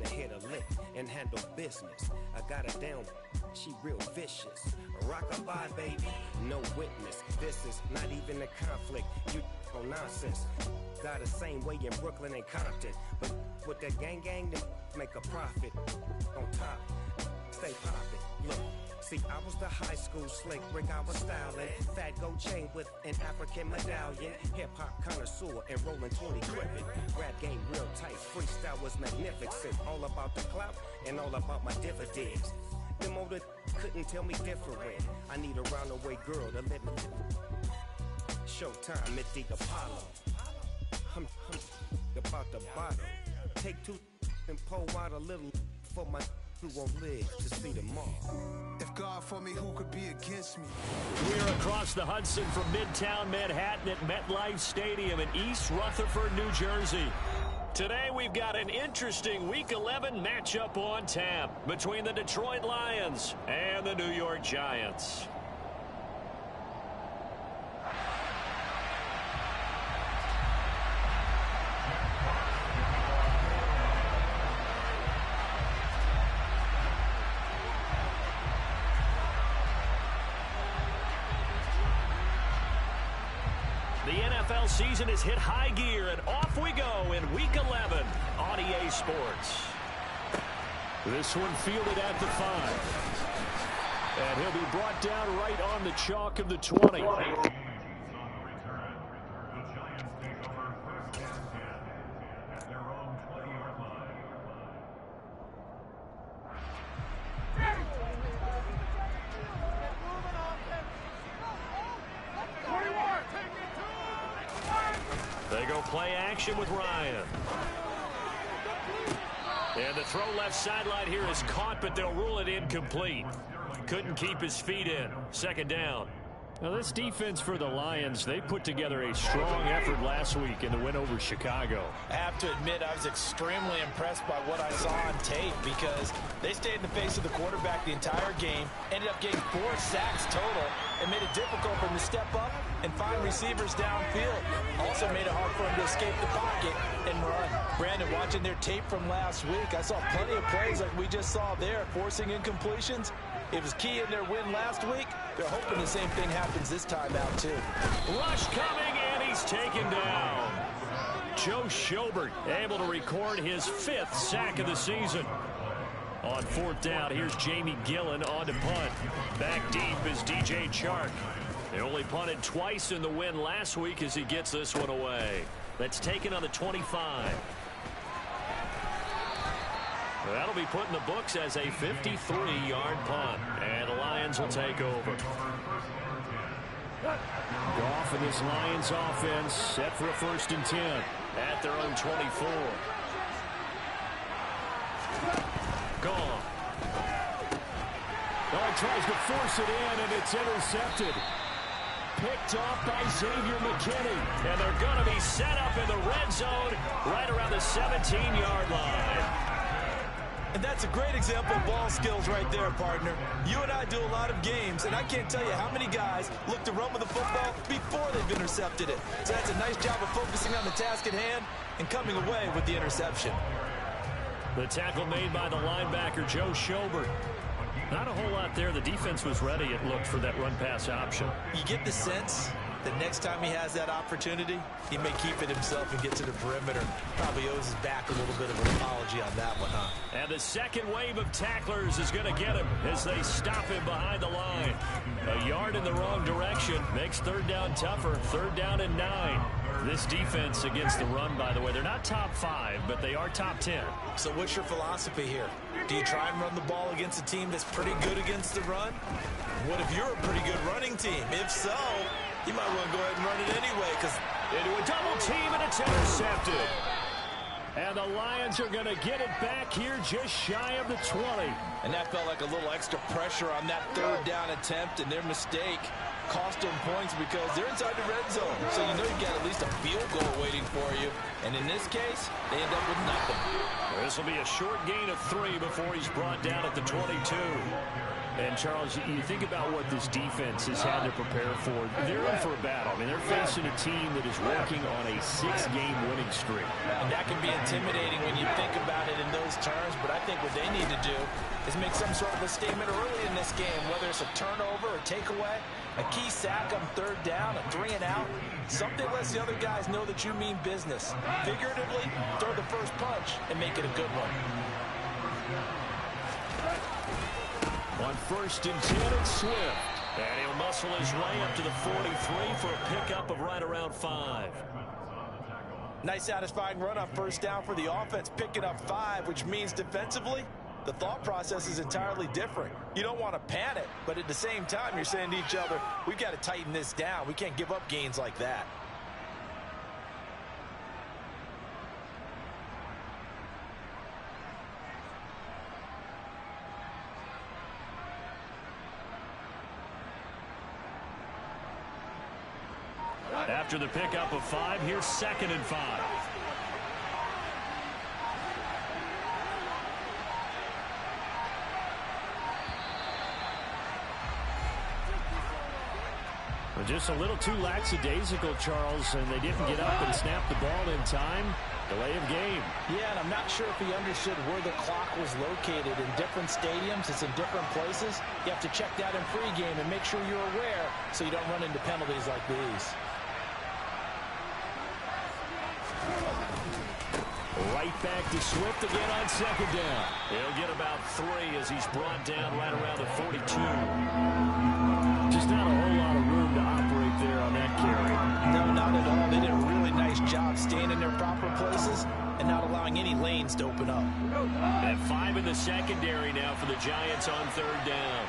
to hit a lick and handle business. I got her down, she real vicious. Rock-a-bye, baby, no witness. This is not even a conflict. You on nonsense. Got the same way in Brooklyn and Compton, but with that gang, they make a profit. On top, stay poppin'. Look. See, I was the high school slick Rick, I was styling. Fat gold chain with an African medallion. Hip-hop connoisseur and rolling 20 gripping. Rap game real tight, freestyle was magnificent. All about the clout and all about my dividends. Them older couldn't tell me different. I need a round-the-way girl to let me. Showtime at the Apollo. I'm about the bottle. Take two and pour out a little for my who won't live to see tomorrow. If God for me, who could be against me? We're across the Hudson from Midtown Manhattan at MetLife Stadium in East Rutherford, New Jersey. Today we've got an interesting Week 11 matchup on tap between the Detroit Lions and the New York Giants. The NFL season has hit high gear, and off we go in Week 11 on EA Sports. This one fielded at the 5. And he'll be brought down right on the chalk of the 20. They go play action with Ryan. And the throw left sideline here is caught, but they'll rule it incomplete. Couldn't keep his feet in. Second down. Now this defense for the Lions, they put together a strong effort last week in the win over Chicago. I have to admit, I was extremely impressed by what I saw on tape because they stayed in the face of the quarterback the entire game, ended up getting 4 sacks total, and made it difficult for him to step up and find receivers downfield. Also made it hard for him to escape the pocket and run. Brandon, watching their tape from last week, I saw plenty of plays like we just saw there, forcing incompletions. It was key in their win last week. They're hoping the same thing happens this time out, too. Rush coming, and he's taken down. Joe Schobert able to record his 5th sack of the season. On 4th down, here's Jamie Gillen on to punt. Back deep is DJ Chark. They only punted twice in the win last week as he gets this one away. That's taken on the 25. That'll be put in the books as a 53-yard punt. And the Lions will take over. Goff and this Lions offense set for a 1st and 10 at their own 24. Gone. Oh, he tries to force it in, and it's intercepted. Picked off by Xavier McKinney. And they're going to be set up in the red zone right around the 17-yard line. And that's a great example of ball skills right there, partner. You and I do a lot of games, and I can't tell you how many guys look to run with the football before they've intercepted it. So that's a nice job of focusing on the task at hand and coming away with the interception. The tackle made by the linebacker, Joe Schobert. Not a whole lot there. The defense was ready, it looked, for that run-pass option. You get the sense that next time he has that opportunity, he may keep it himself and get to the perimeter. Probably owes his back a little bit of an apology on that one, huh? And the second wave of tacklers is going to get him as they stop him behind the line. A yard in the wrong direction makes 3rd down tougher. 3rd down and 9. This defense against the run, by the way, they're not top 5, but they are top 10. So what's your philosophy here? Do you try and run the ball against a team that's pretty good against the run? What if you're a pretty good running team? If so, you might want to go ahead and run it anyway, because into a double team, and it's intercepted. And the Lions are going to get it back here just shy of the 20. And that felt like a little extra pressure on that 3rd down attempt, and their mistake cost them points because they're inside the red zone. So you know you've got at least a field goal waiting for you. And in this case, they end up with nothing. This will be a short gain of 3 before he's brought down at the 22. And, Charles, you think about what this defense has had to prepare for. They're in for a battle. I mean, they're facing a team that is working on a 6-game winning streak. And that can be intimidating when you think about it in those terms, but I think what they need to do is make some sort of a statement early in this game, whether it's a turnover or takeaway, a key sack on 3rd down, a 3-and-out. Something lets the other guys know that you mean business. Figuratively, throw the first punch and make it a good one. On 1st and 10, it's Swift. And he'll muscle his way up to the 43 for a pickup of right around 5. Nice satisfying run on 1st down for the offense, picking up 5, which means defensively, the thought process is entirely different. You don't want to panic, but at the same time, you're saying to each other, we've got to tighten this down. We can't give up gains like that. After the pickup of 5, here's 2nd and 5. Just a little too lackadaisical, Charles, and they didn't get up and snap the ball in time. Delay of game. Yeah, and I'm not sure if he understood where the clock was located. In different stadiums, it's in different places. You have to check that in pregame and make sure you're aware so you don't run into penalties like these. Right back to Swift again on 2nd down. He'll get about 3 as he's brought down right around the 42. Just not a whole lot of room to operate there on that carry. No, not at all. They did a really nice job staying in their proper places and not allowing any lanes to open up. And 5 in the secondary now for the Giants on 3rd down.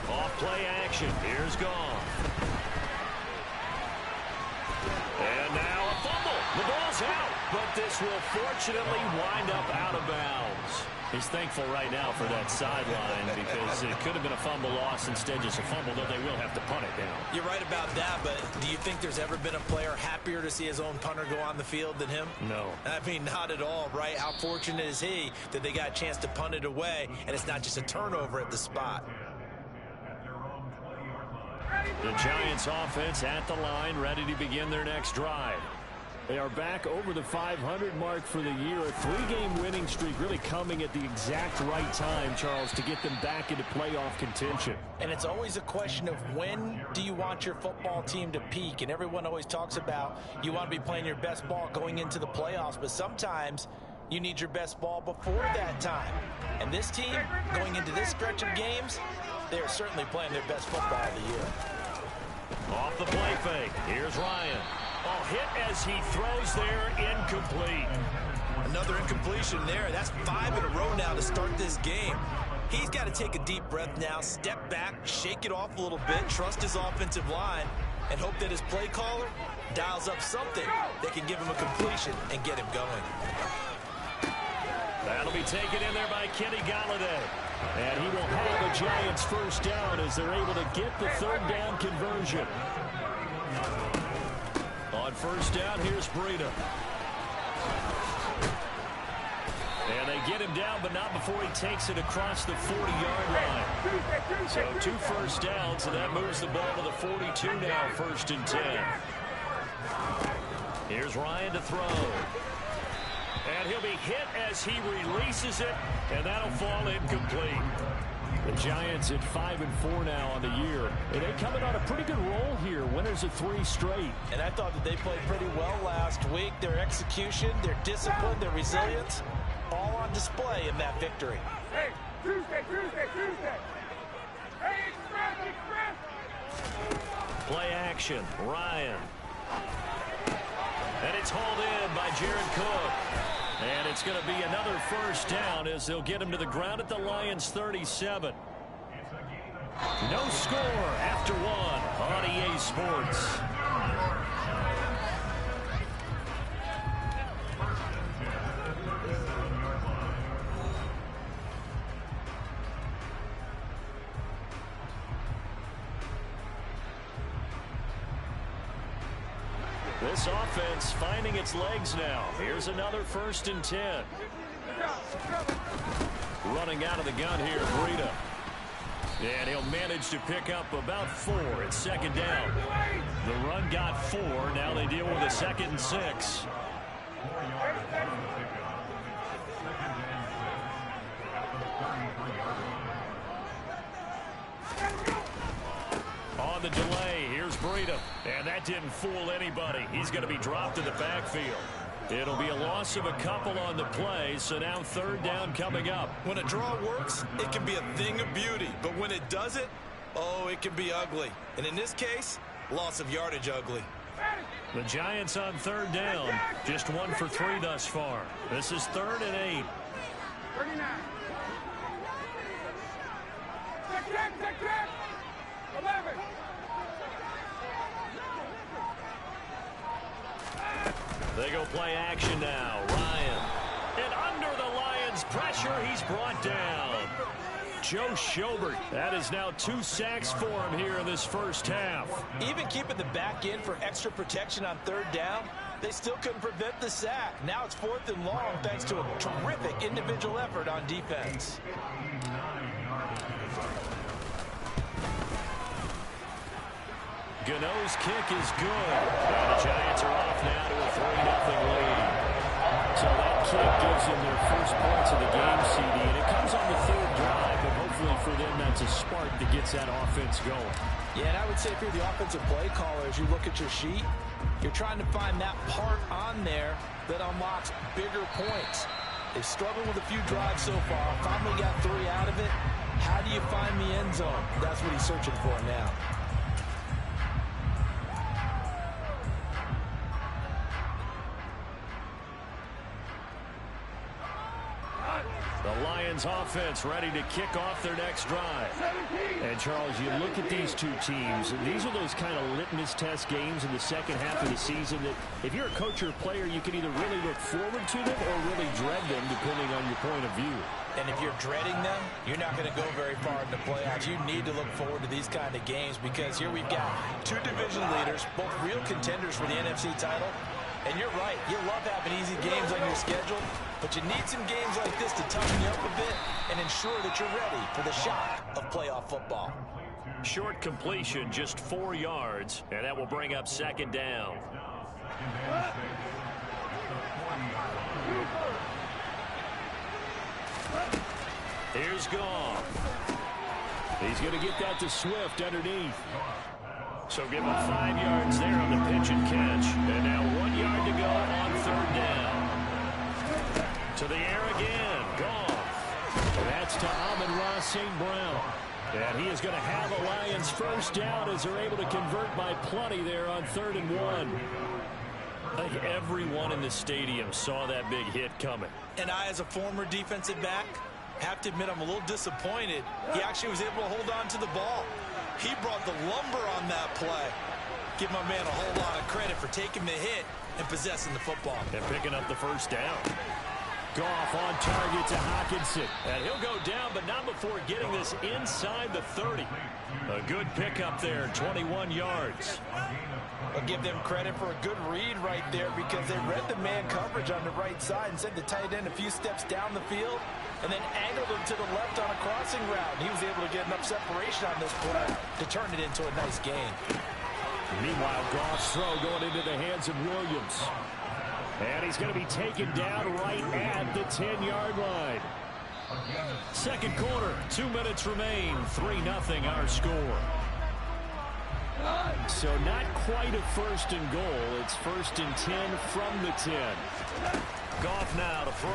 Off play action. Here's gone. And now a fumble. The ball's out, but this will fortunately wind up out of bounds. He's thankful right now for that sideline because it could have been a fumble loss, instead just a fumble, though they will have to punt it down. You're right about that, but do you think there's ever been a player happier to see his own punter go on the field than him? No. I mean, not at all, right? How fortunate is he that they got a chance to punt it away, and it's not just a turnover at the spot. The Giants offense at the line, ready to begin their next drive. They are back over the 500 mark for the year. A 3-game winning streak really coming at the exact right time, Charles, to get them back into playoff contention. And it's always a question of when do you want your football team to peak? And everyone always talks about you want to be playing your best ball going into the playoffs, but sometimes you need your best ball before that time. And this team, going into this stretch of games, they are certainly playing their best football of the year. Off the play fake. Here's Ryan. Oh, hit as he throws there, incomplete. Another incompletion there. That's 5 in a row now to start this game. He's got to take a deep breath now, step back, shake it off a little bit, trust his offensive line, and hope that his play caller dials up something that can give him a completion and get him going. That'll be taken in there by Kenny Galladay. And he will have the Giants first down as they're able to get the 3rd down conversion. On 1st down, here's Breida. And they get him down, but not before he takes it across the 40-yard line. So 2 first downs, and that moves the ball to the 42 now, 1st and 10. Here's Ryan to throw. And he'll be hit as he releases it, and that'll fall incomplete. The Giants at 5-4 now on the year. And they're coming on a pretty good roll here. Winners of 3 straight. And I thought that they played pretty well last week. Their execution, their discipline, their resilience, all on display in that victory. Hey, Tuesday. Hey, express. Play action. Ryan. And it's hauled in by Jared Cook. And it's going to be another first down as they'll get him to the ground at the Lions 37. No score after 1 on EA Sports. This offense finding its legs now. Here's another 1st and 10. Running out of the gun here, Breida. And he'll manage to pick up about 4 at 2nd down. The run got 4. Now they deal with a 2nd and 6. On the delay, here's Breida. And that didn't fool anybody. He's going to be dropped in the backfield. It'll be a loss of a couple on the play, so now 3rd down coming up. When a draw works, it can be a thing of beauty. But when it doesn't, oh, it can be ugly. And in this case, loss of yardage ugly. The Giants on 3rd down. Just 1 for 3 thus far. This is 3rd and 8. 39. Check. 11. They go play action now. Ryan. And under the Lions' pressure, he's brought down. Joe Schobert. That is now 2 sacks for him here in this first half. Even keeping the back end for extra protection on 3rd down, they still couldn't prevent the sack. Now it's 4th and long thanks to a terrific individual effort on defense. Gano's kick is good. And the Giants are off now to a 3-0 lead. So that kick gives them their first points of the game, CD, and it comes on the 3rd drive, but hopefully for them that's a spark that gets that offense going. Yeah, and I would say if you're the offensive play caller, as you look at your sheet, you're trying to find that part on there that unlocks bigger points. They've struggled with a few drives so far. Finally got 3 out of it. How do you find the end zone? That's what he's searching for now. The Lions offense ready to kick off their next drive. And Charles, you look at these two teams, and these are those kind of litmus test games in the second half of the season that if you're a coach or a player, you can either really look forward to them or really dread them depending on your point of view. And if you're dreading them, you're not going to go very far in the playoffs. You need to look forward to these kind of games because here we've got 2 division leaders, both real contenders for the NFC title. And you're right, you love having easy games on your schedule, but you need some games like this to toughen you up a bit and ensure that you're ready for the shock of playoff football. Short completion, just 4 yards, and that will bring up 2nd down. Here's Goff. He's going to get that to Swift underneath. So give him 5 yards there on the pitch and catch. And now 1 yard to go on 3rd down. To the air again. Goff. And that's to Amon-Ra St. Brown. And he is going to have a Lions first down as they're able to convert by plenty there on 3rd and 1. I think everyone in the stadium saw that big hit coming. And I, as a former defensive back, have to admit I'm a little disappointed. He actually was able to hold on to the ball. He brought the lumber on that play. Give my man a whole lot of credit for taking the hit and possessing the football. And picking up the first down. Goff on target to Hockenson. And he'll go down, but not before getting this inside the 30. A good pickup there, 21 yards. I'll give them credit for a good read right there because they read the man coverage on the right side and sent the tight end a few steps down the field and then angled him to the left on a crossing route. And he was able to get enough separation on this play to turn it into a nice gain. Meanwhile, Goff's throw going into the hands of Williams. And he's going to be taken down right at the 10-yard line. Second quarter, 2 minutes remain. 3-0 our score. So not quite a 1st and goal. It's 1st and 10 from the 10. Goff now to throw.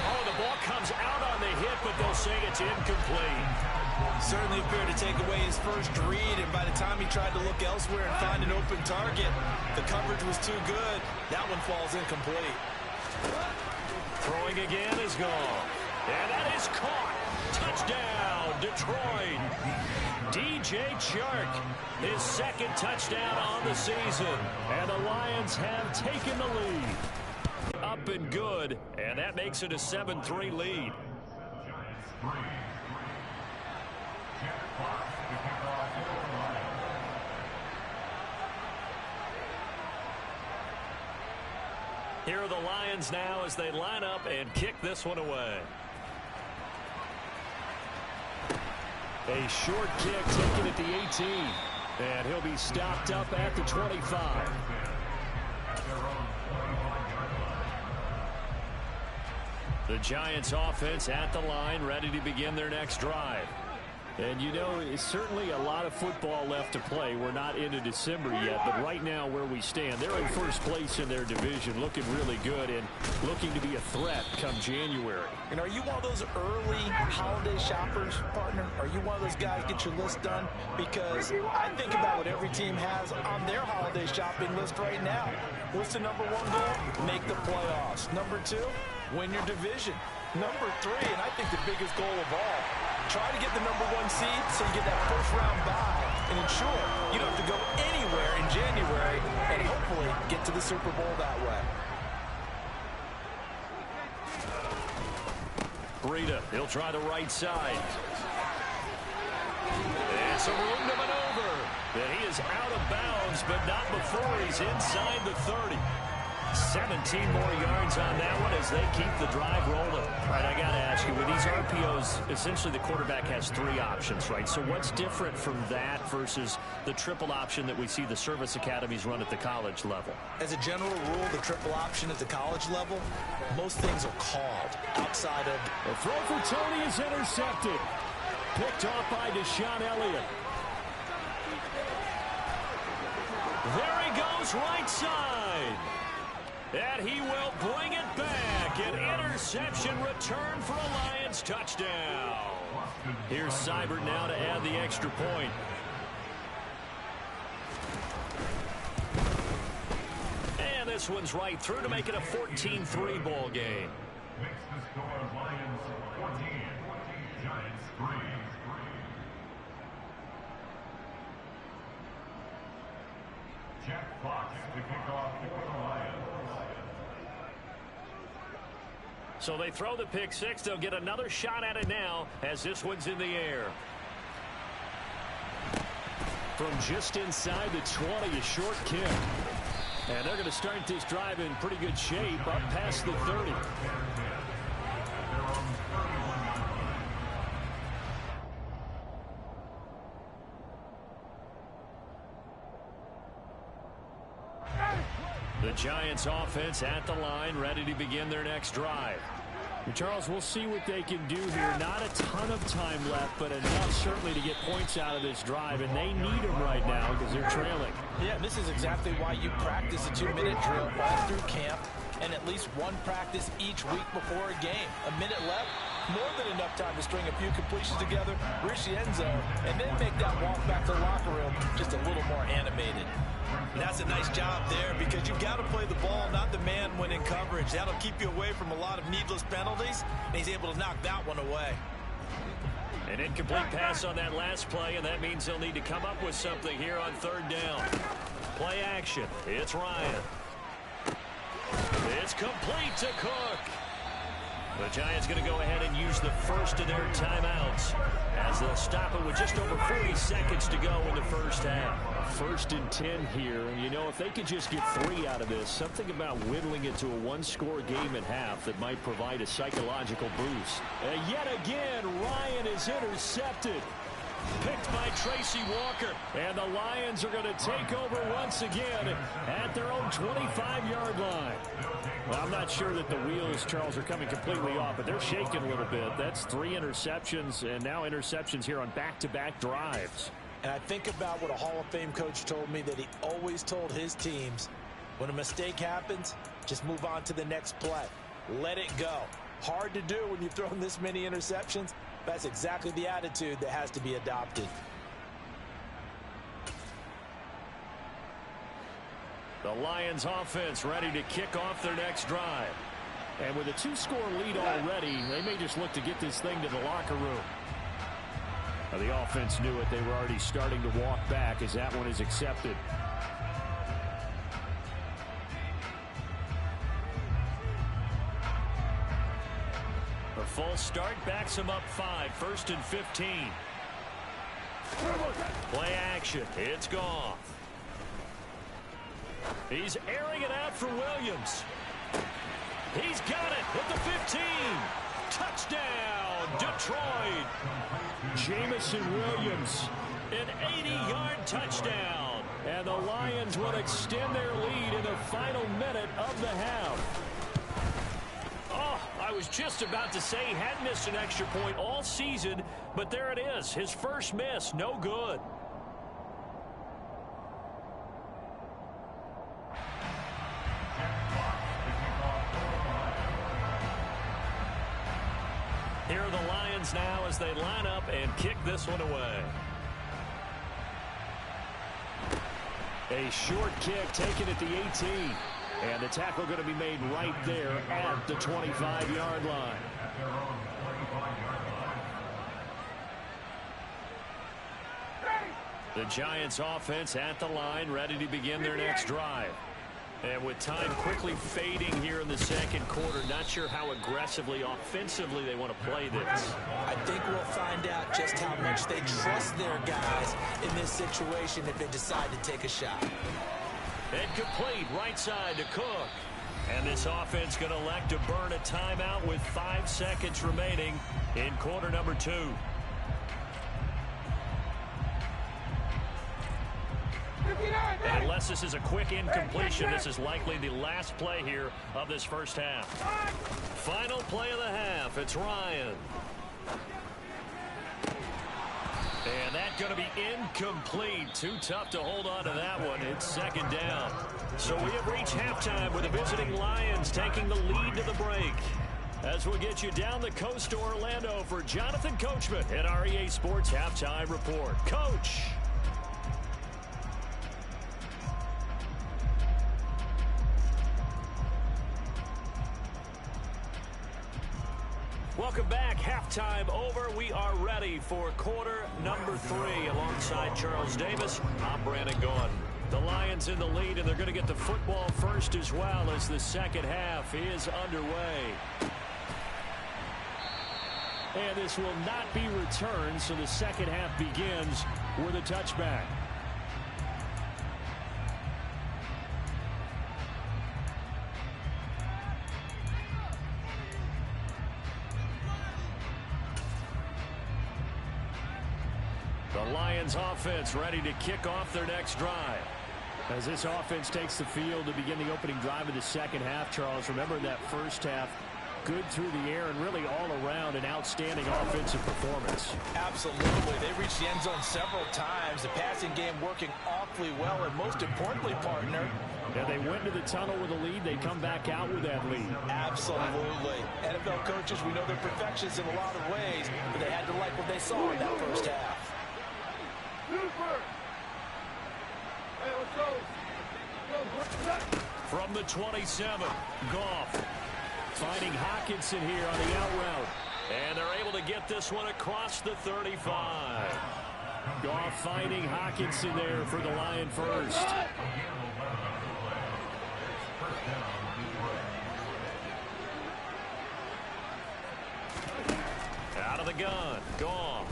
Oh, the ball comes out on the hit, but they'll say it's incomplete. Certainly appeared to take away his first read, and by the time he tried to look elsewhere and find an open target, the coverage was too good. That one falls incomplete. Throwing again is Goff. And that is caught. Touchdown, Detroit. DJ Chark, his 2nd touchdown on the season. And the Lions have taken the lead. Up and good, and that makes it a 7-3 lead. Here are the Lions now as they line up and kick this one away. A short kick taken at the 18. And he'll be stopped up at the 25. The Giants offense at the line, ready to begin their next drive. And, you know, it's certainly a lot of football left to play. We're not into December yet, but right now where we stand, they're in first place in their division, looking really good and looking to be a threat come January. And are you one of those early holiday shoppers, partner? Are you one of those guys get your list done? Because I think about what every team has on their holiday shopping list right now. What's the number one goal? Make the playoffs. Number two, win your division. Number three, and I think the biggest goal of all, try to get the number one seed so you get that first round bye and ensure you don't have to go anywhere in January and hopefully get to the Super Bowl that way. Breida, he'll try the right side. And some room to maneuver. And he is out of bounds, but not before he's inside the 30. 17 more yards on that one as they keep the drive rolling. All right, I got to ask you, with these RPOs, essentially the quarterback has three options, right? So what's different from that versus the triple option that we see the service academies run at the college level? As a general rule, the triple option at the college level, most things are called outside of... The throw for Tony is intercepted. Picked off by Deshaun Elliott. There he goes, right side. And he will bring it back. An interception return for a Lions touchdown. Here's Seibert now to add the extra point. And this one's right through to make it a 14-3 ball game. Makes the score Lions 14, Giants 3. Jack Fox to kick off the Lions. So they throw the pick six. They'll get another shot at it now as this one's in the air. From just inside the 20, a short kick. And they're going to start this drive in pretty good shape up past the 30. The Giants offense at the line, ready to begin their next drive. And Charles, we'll see what they can do here. Not a ton of time left, but enough certainly to get points out of this drive, and they need them right now because they're trailing. Yeah, this is exactly why you practice a 2-minute drill all through camp and at least one practice each week before a game. A minute left, more than enough time to string a few completions together, reach the end zone, and then make that walk back to the locker room just a little more animated. And that's a nice job there because you've got to play the ball, not the man when in coverage. That'll keep you away from a lot of needless penalties, and he's able to knock that one away. An incomplete pass on that last play, and that means they'll need to come up with something here on third down. Play action. It's Ryan. It's complete to Cook. The Giants going to go ahead and use the first of their timeouts as they'll stop it with just over 40 seconds to go in the first half. 1st and 10 here, and you know, if they could just get 3 out of this, something about whittling it to a one-score game at half that might provide a psychological boost. Yet again, Ryan is intercepted. Picked by Tracy Walker, and the Lions are going to take over once again at their own 25-yard line. Well, I'm not sure that the wheels, Charles, are coming completely off, but they're shaking a little bit. That's 3 interceptions, and now interceptions here on back-to-back drives. And I think about what a Hall of Fame coach told me that he always told his teams, when a mistake happens, just move on to the next play. Let it go. Hard to do when you've thrown this many interceptions. That's exactly the attitude that has to be adopted. The Lions offense ready to kick off their next drive. And with a 2-score lead already, they may just look to get this thing to the locker room. Now, the offense knew it. They were already starting to walk back as that one is accepted. A full start backs him up 5. 1st and 15. Play action. It's gone. He's airing it out for Williams. He's got it at the 15. Touchdown, Detroit. Jamison Williams, an 80-yard touchdown. And the Lions will extend their lead in the final minute of the half. Oh, I was just about to say he hadn't missed an extra point all season, but there it is. His first miss, no good. Here are the Lions now as they line up and kick this one away. A short kick taken at the 18. And the tackle going to be made right there at the 25-yard line. The Giants offense at the line, ready to begin their next drive. And with time quickly fading here in the second quarter, not sure how aggressively, offensively they want to play this. I think we'll find out just how much they trust their guys in this situation if they decide to take a shot. And complete right side to Cook. And this offense going to elect to burn a timeout with 5 seconds remaining in quarter number 2. And unless this is a quick incompletion, this is likely the last play here of this first half. Final play of the half. It's Ryan. And that's going to be incomplete. Too tough to hold on to that one. It's second down. So we have reached halftime with the visiting Lions taking the lead to the break. As we'll get you down the coast to Orlando for Jonathan Coachman at our EA Sports Halftime Report. Coach. Welcome back. Halftime over. We are ready for quarter number 3. Alongside Charles Davis, I'm Brandon Gaughan. The Lions in the lead, and they're going to get the football first as well as the second half is underway. And this will not be returned, so the second half begins with a touchback. The Lions offense ready to kick off their next drive. As this offense takes the field to begin the opening drive of the second half, Charles, remember that first half, good through the air and really all around an outstanding offensive performance. Absolutely. They reached the end zone several times. The passing game working awfully well, and most importantly, partner. Yeah, they went to the tunnel with a lead. They come back out with that lead. Absolutely. NFL coaches, we know they're perfectionists in a lot of ways, but they had to like what they saw in that first half. From the 27, Goff finding Hockenson here on the out route. And they're able to get this one across the 35. Goff finding Hockenson there for the Lion first. Out of the gun, Goff.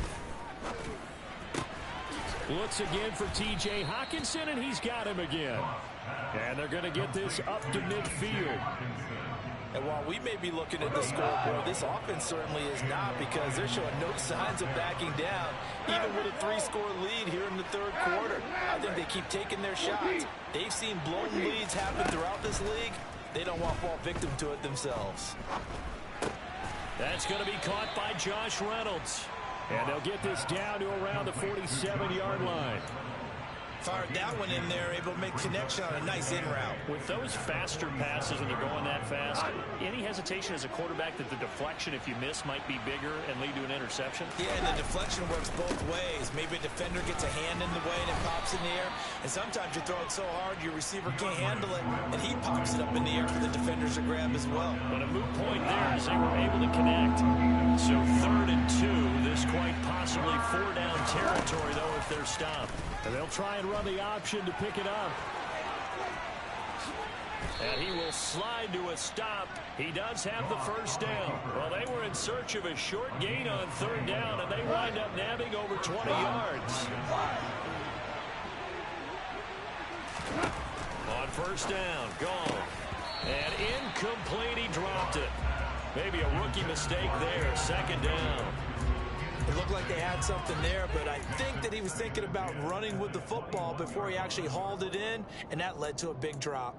Looks again for T.J. Hockenson, and he's got him again. And they're going to get this up to midfield. And while we may be looking at the scoreboard, this offense certainly is not, because they're showing no signs of backing down, even with a 3-score lead here in the third quarter. I think they keep taking their shots. They've seen blown leads happen throughout this league. They don't want to fall victim to it themselves. That's going to be caught by Josh Reynolds. And they'll get this down to around the 47-yard line. Fired that one in there, able to make connection on a nice in route. With those faster passes when they're going that fast, any hesitation as a quarterback that the deflection, if you miss, might be bigger and lead to an interception? Yeah, and the deflection works both ways. Maybe a defender gets a hand in the way and it pops in the air. And sometimes you throw it so hard your receiver can't handle it, and he pops it up in the air for the defenders to grab as well. But a moot point there as they were able to connect. So 3rd and 2, this quite possibly 4-down territory, though, if they're stopped. And they'll try and run the option to pick it up. And he will slide to a stop. He does have the first down. Well, they were in search of a short gain on 3rd down, and they wind up nabbing over 20 yards. On 1st down, Goff. And incomplete, he dropped it. Maybe a rookie mistake there, second down. It looked like they had something there, but I think that he was thinking about running with the football before he actually hauled it in, and that led to a big drop.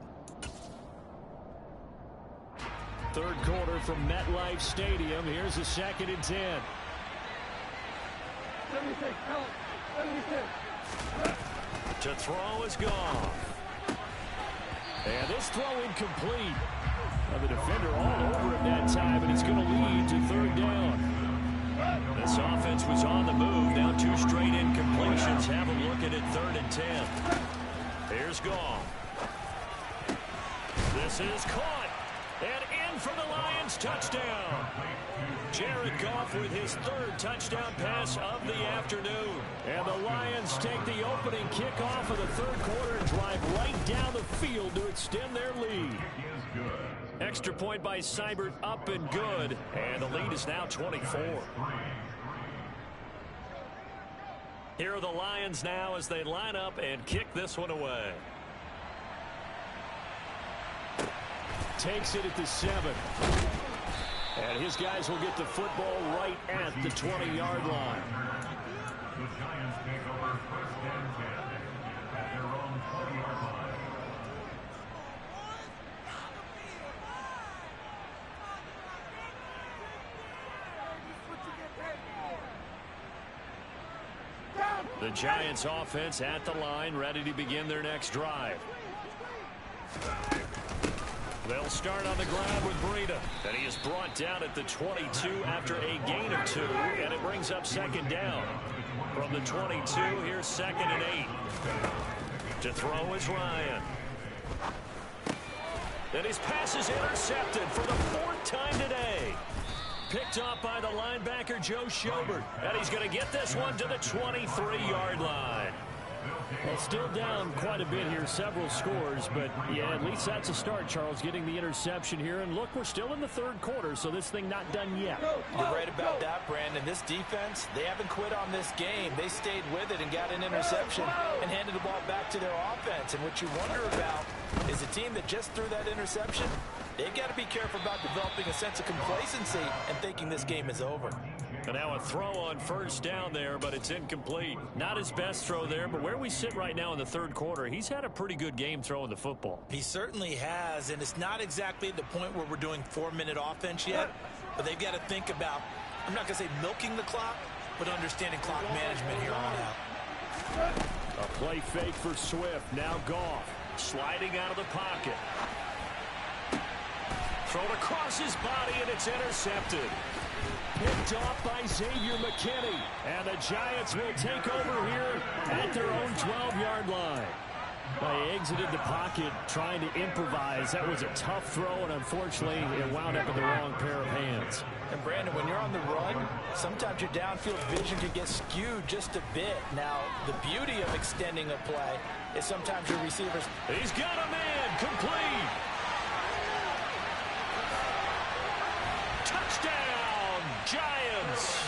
Third quarter from MetLife Stadium. Here's a 2nd and 10. 76, 76. To throw is gone. And this throw incomplete. Now the defender all over it that time, and it's going to lead to 3rd down. This offense was on the move. Now 2 straight incompletions. Have them looking at 3rd and 10. Here's Goff. This is caught. And in for the Lions touchdown. Jared Goff with his 3rd touchdown pass of the afternoon. And the Lions take the opening kickoff of the 3rd quarter and drive right down the field to extend their lead. Extra point by Seibert, up and good. And the lead is now 24. Here are the Lions now as they line up and kick this one away. Takes it at the 7. And his guys will get the football right at the 20-yard line. The Giants take over 1st and 10 at their own 20-yard line. The Giants offense at the line, ready to begin their next drive. They'll start on the ground with Breida. And he is brought down at the 22 after a gain of 2. And it brings up 2nd down. From the 22, here's 2nd and 8. To throw is Ryan. And his pass is intercepted for the 4th time today. Picked off by the linebacker, Joe Schobert. And he's going to get this one to the 23-yard line. Well, still down quite a bit here, several scores, but yeah, at least that's a start, Charles, getting the interception here. And look, we're still in the 3rd quarter, so this thing not done yet. You're right about that, Brandon. This defense, they haven't quit on this game. They stayed with it and got an interception and handed the ball back to their offense. And what you wonder about is a team that just threw that interception, they've got to be careful about developing a sense of complacency and thinking this game is over. And now a throw on 1st down there, but it's incomplete. Not his best throw there, but where we sit right now in the 3rd quarter, he's had a pretty good game throwing the football. He certainly has, and it's not exactly at the point where we're doing 4-minute offense yet, but they've got to think about, I'm not going to say milking the clock, but understanding clock management here on out. A play fake for Swift. Now Goff sliding out of the pocket. Thrown across his body, and it's intercepted. Picked off by Xavier McKinney. And the Giants will take over here at their own 12-yard line. They exited the pocket trying to improvise. That was a tough throw, and unfortunately, it wound up in the wrong pair of hands. And, Brandon, when you're on the run, sometimes your downfield vision can get skewed just a bit. Now, the beauty of extending a play is sometimes your receivers... He's got a man, complete. Touchdown, Giants.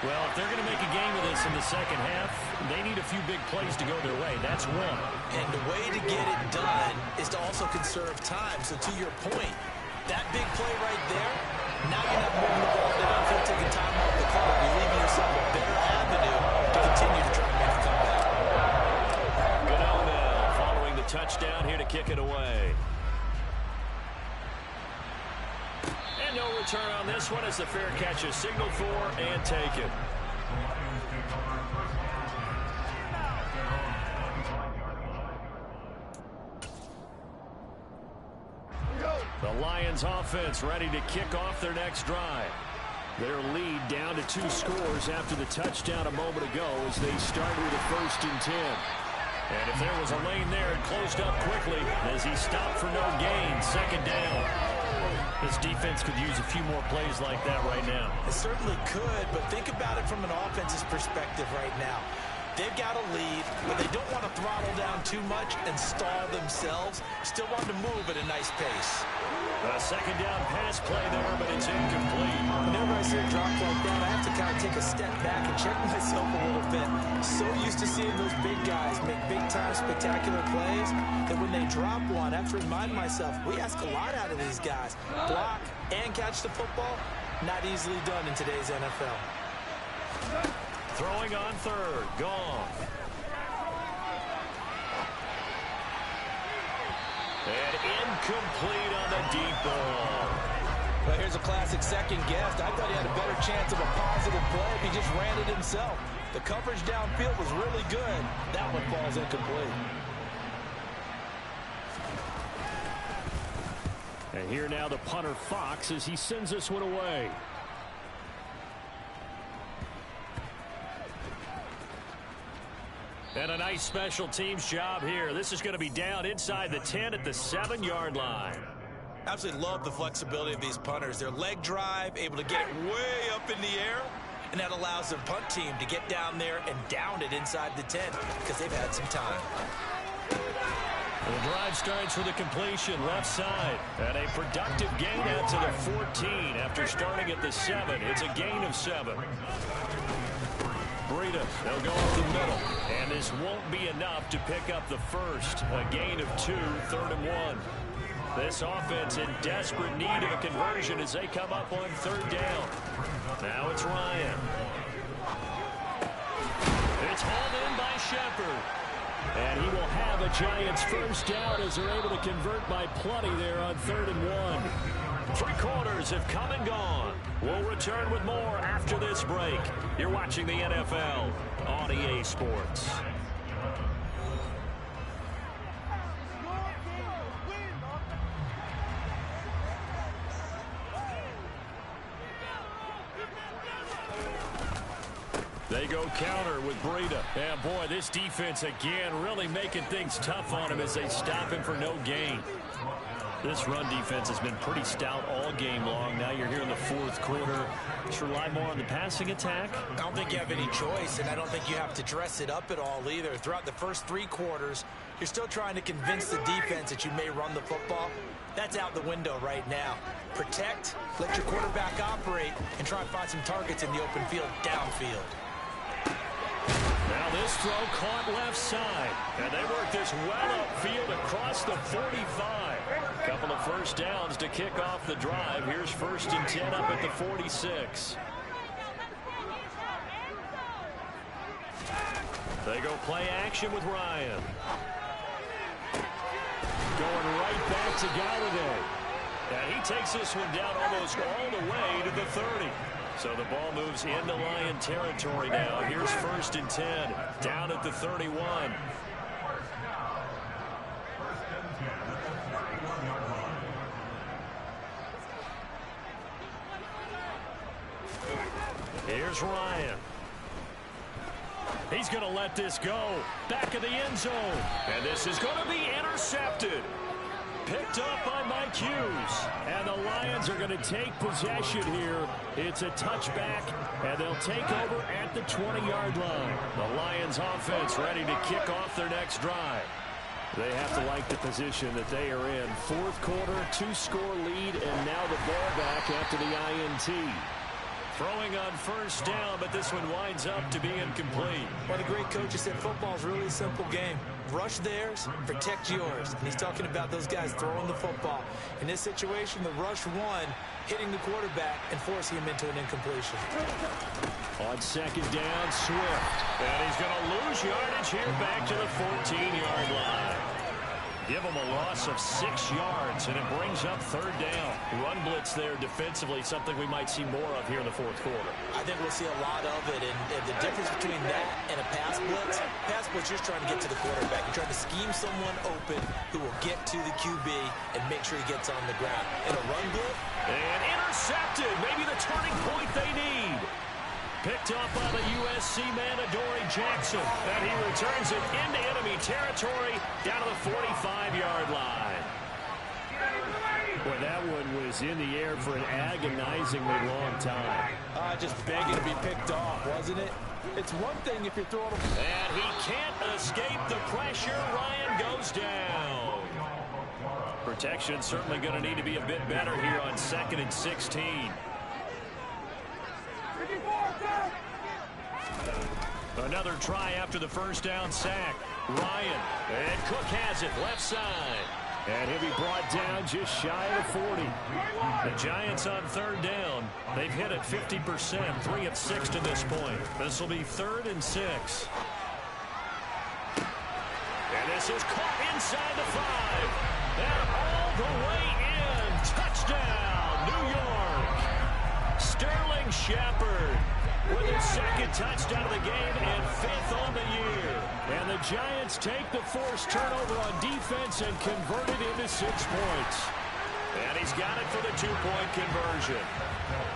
Well, if they're going to make a game of this in the second half, they need a few big plays to go their way. That's one. And the way to get it done is to also conserve time. So to your point, that big play right there, now you're not moving the ball downfield, taking time off the clock. You're leaving yourself a better avenue to continue to try and make a comeback. Goodell now following the touchdown here to kick it away. And no return on this one as the fair catch is signaled for and taken. The Lions offense ready to kick off their next drive. Their lead down to 2 scores after the touchdown a moment ago as they start with a 1st and 10. And if there was a lane there, it closed up quickly as he stopped for no gain. 2nd down. This defense could use a few more plays like that right now. It certainly could, but think about it from an offense's perspective right now. They've got a lead, but they don't want to throttle down too much and stall themselves. Still want to move at a nice pace. A 2nd down pass play there, but it's incomplete. Whenever I see a drop like that, I have to kind of take a step back and check myself a little bit. So used to seeing those big guys make big-time spectacular plays that when they drop one, I have to remind myself, we ask a lot out of these guys. Block and catch the football, not easily done in today's NFL. Throwing on third, gone. And incomplete on the deep ball. Well, here's a classic second guess. I thought he had a better chance of a positive play if he just ran it himself. The coverage downfield was really good. That one falls incomplete. And here now the punter Fox as he sends this one away. And a nice special teams job here. This is going to be down inside the 10 at the 7-yard line. Absolutely love the flexibility of these punters. Their leg drive, able to get it way up in the air, and that allows their punt team to get down there and down it inside the 10 because they've had some time. The drive starts with a completion left side. And a productive gain out to the 14 after starting at the 7. It's a gain of 7. Breida, they'll go up the middle. And this won't be enough to pick up the first. A gain of 2, 3rd and 1. This offense in desperate need of a conversion as they come up on 3rd down. Now it's Ryan. It's hauled in by Shepard. And he will have a Giants first down as they're able to convert by plenty there on 3rd and 1. 3 quarters have come and gone. We'll return with more after this break. You're watching the NFL on EA Sports. They go counter with Breida. And boy, this defense again really making things tough on him as they stop him for no gain. This run defense has been pretty stout all game long. Now you're here in the 4th quarter. Should rely more on the passing attack? I don't think you have any choice, and I don't think you have to dress it up at all either. Throughout the first 3 quarters, you're still trying to convince the defense that you may run the football. That's out the window right now. Protect, let your quarterback operate, and try and find some targets in the open field downfield. Now this throw caught left side. And they work this well upfield across the 45. Couple of first downs to kick off the drive. Here's 1st and 10 up at the 46. They go play action with Ryan. Going right back to Galladay. And he takes this one down almost all the way to the 30. So the ball moves into Lion territory now. Here's 1st and 10, down at the 31. Here's Ryan. He's going to let this go. Back of the end zone. And this is going to be intercepted. Picked up by Mike Hughes. And the Lions are going to take possession here. It's a touchback, and they'll take over at the 20-yard line. The Lions offense ready to kick off their next drive. They have to like the position that they are in. 4th quarter, 2-score lead, and now the ball back after the INT. Throwing on 1st down, but this one winds up to be incomplete. One of the great coaches said football's really a simple game. Rush theirs, protect yours. And he's talking about those guys throwing the football. In this situation, the rush one, hitting the quarterback and forcing him into an incompletion. On 2nd down, Swift. And he's going to lose yardage here back to the 14-yard line. Give him a loss of 6 yards, and it brings up 3rd down. Run blitz there defensively, something we might see more of here in the 4th quarter. I think we'll see a lot of it, and the difference between that and a pass blitz, you're just trying to get to the quarterback. You're trying to scheme someone open who will get to the QB and make sure he gets on the ground. In a run blitz. And intercepted, maybe the turning point they need. Picked up by the USC man, Adoree Jackson. And he returns it into enemy territory down to the 45-yard line. Boy, that one was in the air for an agonizingly long time. Just begging to be picked off, wasn't it? It's one thing if you're throwing him. And he can't escape the pressure. Ryan goes down. Protection certainly going to need to be a bit better here on 2nd and 16. Another try after the first down sack. Ryan, and Cook has it left side. And he'll be brought down just shy of 40. The Giants on third down. They've hit it 50%, 3 of 6 to this point. This will be 3rd and 6. And this is caught inside the 5. And all the way in. Touchdown, New York. Sterling Shepard with his 2nd touchdown of the game and 5th on the year. And the Giants take the forced turnover on defense and convert it into 6 points. And he's got it for the 2-point conversion.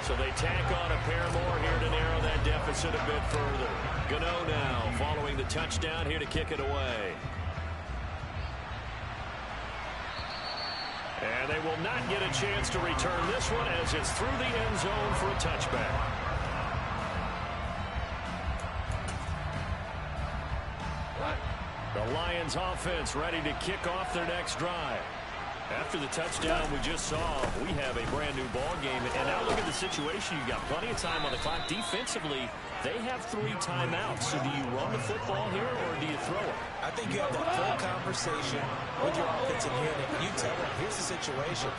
So they tack on a pair more here to narrow that deficit a bit further. Gano now following the touchdown here to kick it away. And they will not get a chance to return this one as it's through the end zone for a touchback. The Lions offense ready to kick off their next drive. After the touchdown we just saw, we have a brand new ball game. And now look at the situation. You've got plenty of time on the clock. Defensively, they have 3 timeouts. So do you run the football here or do you throw it? I think you have that full conversation with your offensive unit. You tell them, here's the situation.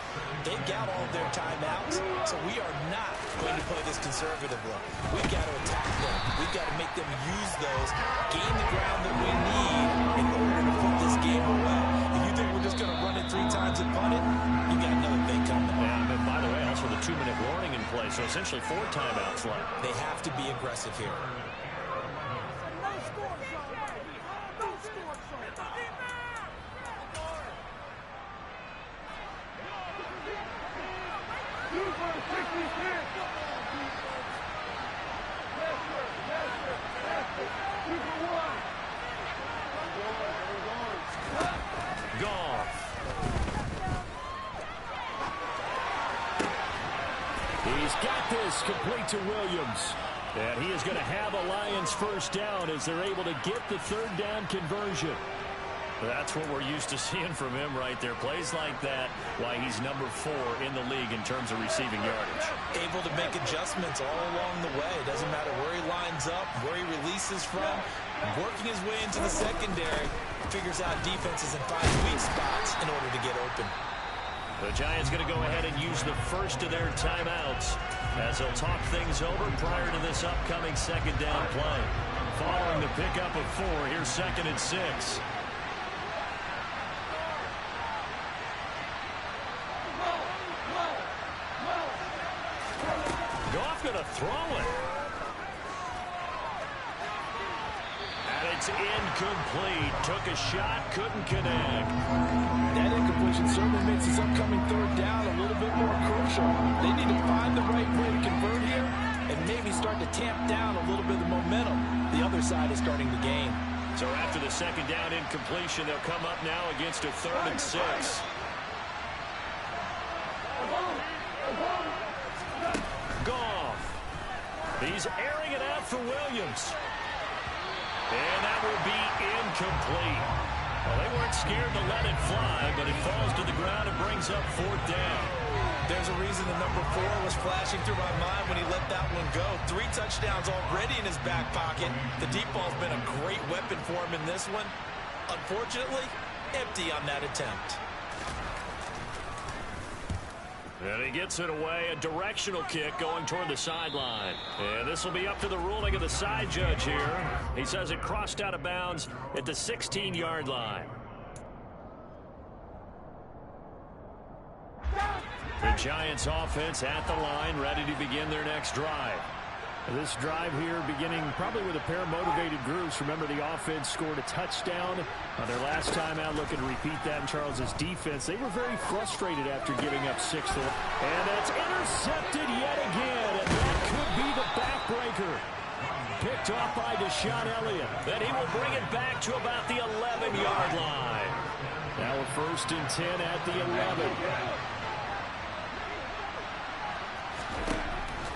They got all of their timeouts, so we are not going to play this conservatively. We've got to attack them. We've got to make them use those, gain the ground that we need in order to put this game away. If you think we're just going to run it 3 times and punt it, you got another thing coming. Yeah, and by the way, also the 2-minute warning in play, so essentially 4 timeouts left. They have to be aggressive here. He's got this complete to Williams. And he is going to have a Lions first down as they're able to get the 3rd down conversion. That's what we're used to seeing from him right there. Plays like that, why he's number 4 in the league in terms of receiving yardage. Able to make adjustments all along the way. Doesn't matter where he lines up, where he releases from. Working his way into the secondary. Figures out defenses and finds weak spots in order to get open. The Giants going to go ahead and use the first of their timeouts as they'll talk things over prior to this upcoming 2nd down play. Following the pickup of 4, here's 2nd and 6. Goff going to throw it. And it's incomplete. Took a shot, couldn't connect. That incompletion certainly makes this upcoming 3rd down a little bit more crucial. They need to find the right way to convert here and maybe start to tamp down a little bit of the momentum. The other side is starting the game. So after the 2nd down incompletion, they'll come up now against a 3rd and 6. Goff. He's airing it out for Williams. And that will be incomplete. Well, they weren't scared to let it fly, but it falls to the ground and brings up 4th down. There's a reason the number 4 was flashing through my mind when he let that one go. 3 touchdowns already in his back pocket. The deep ball's been a great weapon for him in this one. Unfortunately, empty on that attempt. And he gets it away, a directional kick going toward the sideline. And this will be up to the ruling of the side judge here. He says it crossed out of bounds at the 16-yard line. The Giants offense at the line, ready to begin their next drive. This drive here beginning probably with a pair of motivated groups. Remember, the offense scored a touchdown on their last time out. Looking to repeat that in Charles's defense. They were very frustrated after giving up 6. And it's intercepted yet again. And that could be the backbreaker. Picked off by Deshaun Elliott. Then he will bring it back to about the 11-yard line. Now a 1st and 10 at the 11.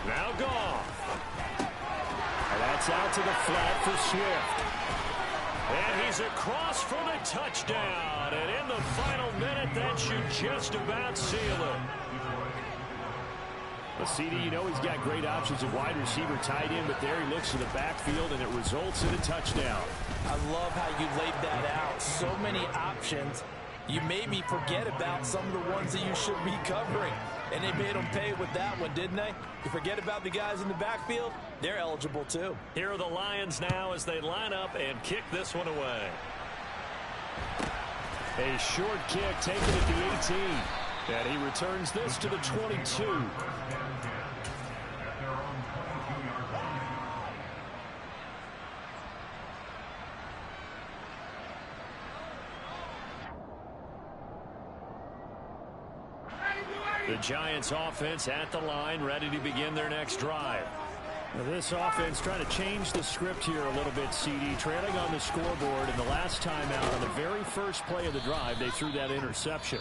Now Goff. And that's out to the flat for Swift. And he's across for the touchdown. And in the final minute, that should just about seal it. But CD, you know he's got great options at wide receiver, tight end, but there he looks to the backfield, and it results in a touchdown. I love how you laid that out. So many options. You maybe forget about some of the ones that you should be covering. And they made them pay with that one, didn't they? You forget about the guys in the backfield, they're eligible too. Here are the Lions now as they line up and kick this one away. A short kick taken at the 18. And he returns this to the 22. The Giants offense at the line, ready to begin their next drive. Now this offense trying to change the script here a little bit, CD. Trailing on the scoreboard, and the last time out on the very first play of the drive, they threw that interception.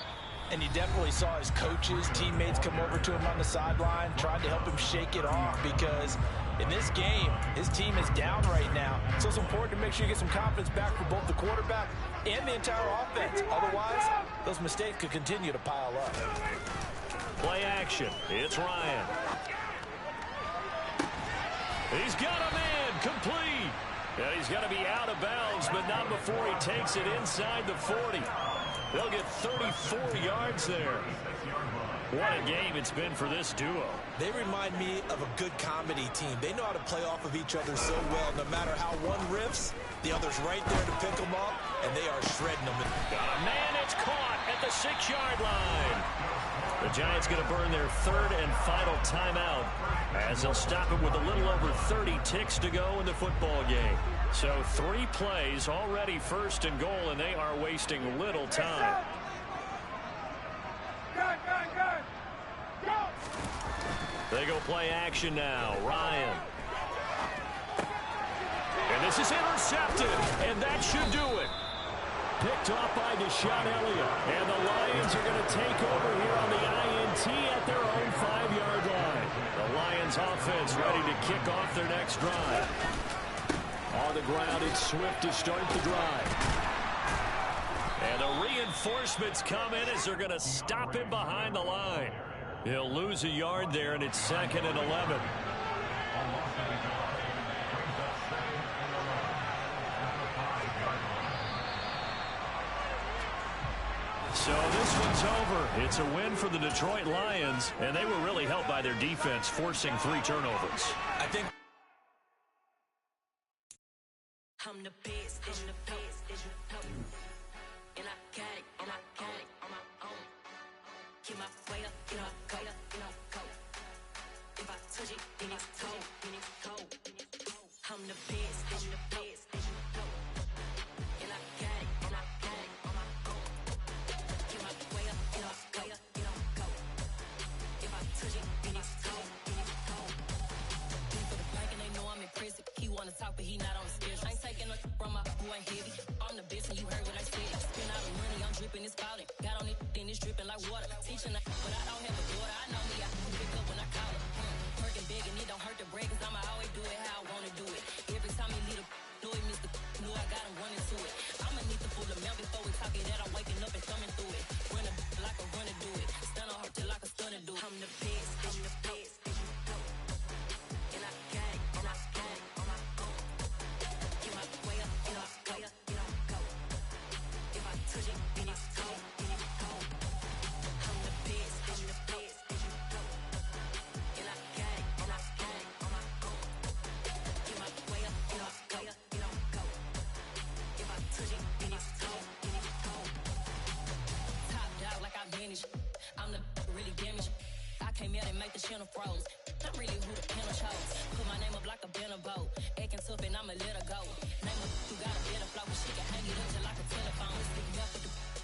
And you definitely saw his coaches, teammates come over to him on the sideline, tried to help him shake it off, because in this game, his team is down right now. So it's important to make sure you get some confidence back for both the quarterback and the entire offense. Otherwise, those mistakes could continue to pile up. Play action. It's Ryan. He's got a man complete. And he's going to be out of bounds, but not before he takes it inside the 40. They'll get 34 yards there. What a game it's been for this duo. They remind me of a good comedy team. They know how to play off of each other so well. No matter how one riffs, the other's right there to pick them up, and they are shredding them. Got a man, it's caught at the 6-yard line. The Giants going to burn their third and final timeout as they'll stop it with a little over 30 ticks to go in the football game. So 3 plays already first and goal, and they are wasting little time. They go play action now. Ryan. And this is intercepted, and that should do it. Picked off by Deshaun Elliott. And the Lions are going to take over here on the INT at their own 5-yard line. The Lions offense ready to kick off their next drive. On the ground, it's Swift to start the drive. And the reinforcements come in as they're going to stop him behind the line. He'll lose a yard there, and it's 2nd and 11. So this one's over. It's a win for the Detroit Lions, and they were really helped by their defense, forcing 3 turnovers. I think I'm the best, I'm the best, and I got it, and I got it on my own. Keep my way up, you know, go, you know, go. If I touch it, then it's cold, then it's cold. I'm the best, I'm the best, and I got it, and I got it on my own. Keep my way up, you know, go, you know, go. If I touch it, then it's cold, then it's cold. For the blank and they know I'm impressive. He wanna talk, but he not on the schedule. I ain't taking no from my boy ain't heavy. I'm the best and you heard what I said. Spend all the money, I'm dripping, it's falling. Got on it, then it's dripping like water. Teaching, but I don't have a daughter. I know me, I can pick up when I call it. Working big and it don't hurt to break, cause I'ma always do it how I wanna do it. Every time he lead a know he missed the knew I got him running to it. I'ma need to pull the mail before we talk it that I'm waking up and coming through it. Run a like a runner do it. Stun on her till like a stunner do it. I'm the best, I'm the best. And I got it, and I got it on my own. Get my way up, you know, go, you know, go. If I touch it, then it's cold, then it's cold. I'm the best, I'm the best. And I got it, and I got it on my own. Get my way up, you know, go, you know, go. If I touch it, then it's cold, then it's cold. Top dog like I manage. I'm the really damaged. I came out and make the channel froze.